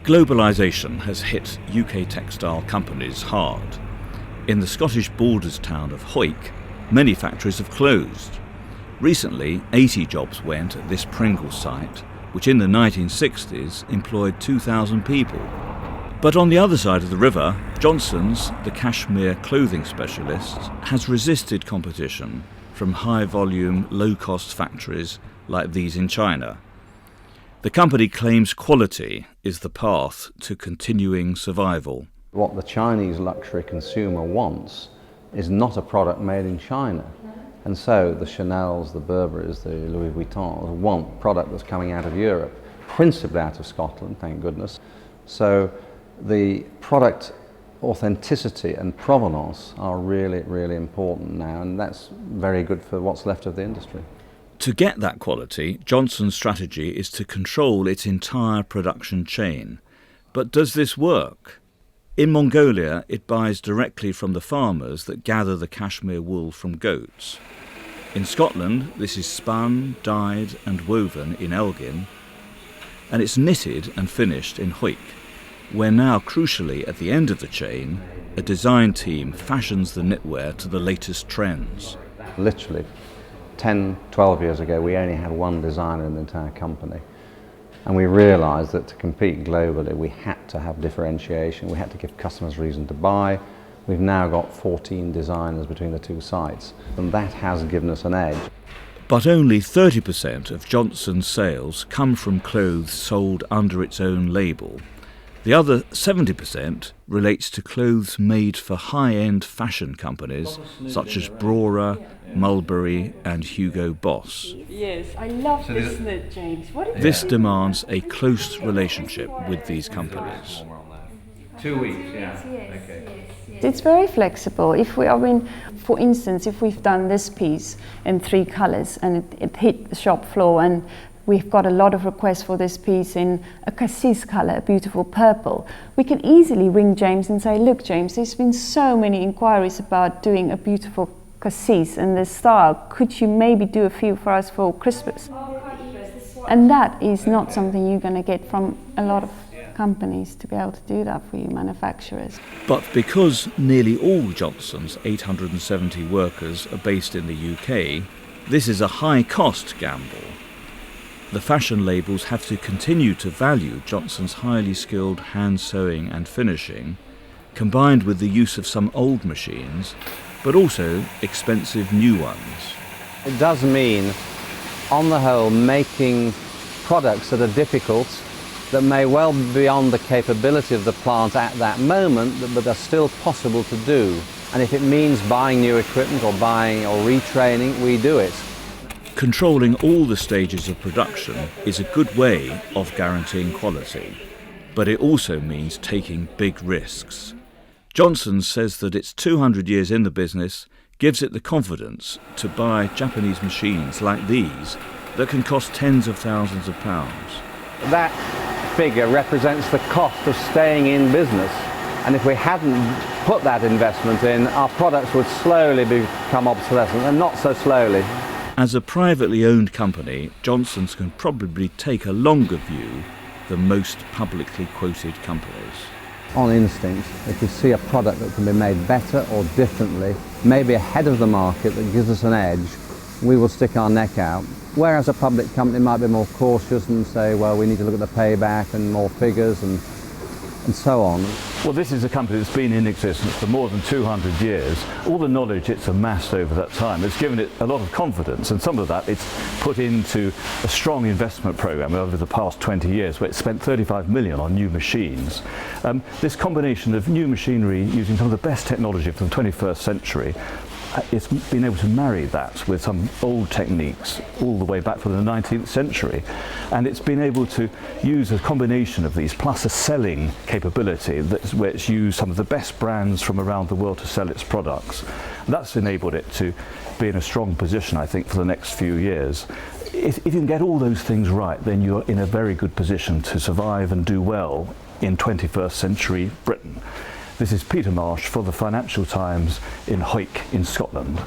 Globalisation has hit UK textile companies hard. In the Scottish borders town of Hawick, many factories have closed. Recently, 80 jobs went at this Pringles site, which in the 1960s employed 2,000 people. But on the other side of the river, Johnstons, the Cashmere clothing specialist, has resisted competition from high-volume, low-cost factories like these in China. The company claims quality is the path to continuing survival. What the Chinese luxury consumer wants is not a product made in China. And so the Chanels, the Burberrys, the Louis Vuittons want product that's coming out of Europe, principally out of Scotland, thank goodness. So the product authenticity and provenance are really, really important now, and that's very good for what's left of the industry. To get that quality, Johnston's strategy is to control its entire production chain. But does this work? In Mongolia, it buys directly from the farmers that gather the cashmere wool from goats. In Scotland, this is spun, dyed and woven in Elgin, and it's knitted and finished in Hawick, where now, crucially at the end of the chain, a design team fashions the knitwear to the latest trends. Literally 10, 12 years ago, we only had one designer in the entire company. And we realised that to compete globally, we had to have differentiation. We had to give customers reason to buy. We've now got 14 designers between the two sites, and that has given us an edge. But only 30% of Johnston's sales come from clothes sold under its own label. The other 70% relates to clothes made for high-end fashion companies such as Brora, Mulberry and Hugo Boss. Yes, I love this knit, James. This demands a close relationship with these companies. 2 weeks, yeah. Okay. It's very flexible. For instance, if we've done this piece in 3 colours and it hit the shop floor, and we've got a lot of requests for this piece in a cassis colour, a beautiful purple, we can easily ring James and say, look James, there's been so many inquiries about doing a beautiful cassis in this style. Could you maybe do a few for us for Christmas? And that is not something you're going to get from a lot of companies to be able to do that for you, manufacturers. But because nearly all Johnston's 870 workers are based in the UK, this is a high-cost gamble. The fashion labels have to continue to value Johnston's highly skilled hand sewing and finishing, combined with the use of some old machines, but also expensive new ones. It does mean, on the whole, making products that are difficult, that may well be beyond the capability of the plant at that moment, but are still possible to do. And if it means buying new equipment or buying or retraining, we do it. Controlling all the stages of production is a good way of guaranteeing quality, but it also means taking big risks. Johnston's says that its 200 years in the business gives it the confidence to buy Japanese machines like these that can cost tens of thousands of pounds. That figure represents the cost of staying in business, and if we hadn't put that investment in, our products would slowly become obsolescent, and not so slowly. As a privately owned company, Johnston's can probably take a longer view than most publicly quoted companies. On instinct, if we see a product that can be made better or differently, maybe ahead of the market that gives us an edge, we will stick our neck out. Whereas a public company might be more cautious and say, well, we need to look at the payback and more figures and so on. Well, this is a company that's been in existence for more than 200 years. All the knowledge it's amassed over that time has given it a lot of confidence, and some of that it's put into a strong investment program over the past 20 years, where it's spent 35 million on new machines. This combination of new machinery using some of the best technology from the 21st century, it's been able to marry that with some old techniques all the way back from the 19th century, and it's been able to use a combination of these plus a selling capability where it's used some of the best brands from around the world to sell its products. That's enabled it to be in a strong position, I think, for the next few years. If you can get all those things right, then you're in a very good position to survive and do well in 21st century Britain. This is Peter Marsh for the Financial Times in Hawick in Scotland.